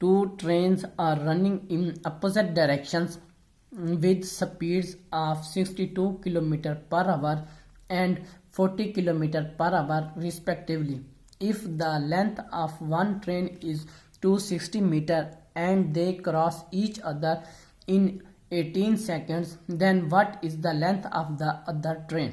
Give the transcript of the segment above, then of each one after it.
two trains are running in opposite directions with speeds of 62 km per hour and 40 km per hour respectively. If the length of one train is 260 meter and they cross each other in 18 seconds, then what is the length of the other train?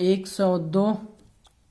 102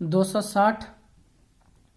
260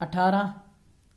18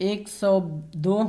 102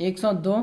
102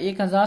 1000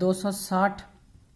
260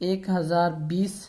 1020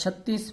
36،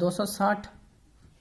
260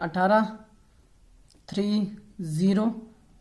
1830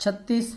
36،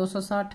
260،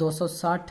260،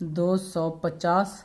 250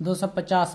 250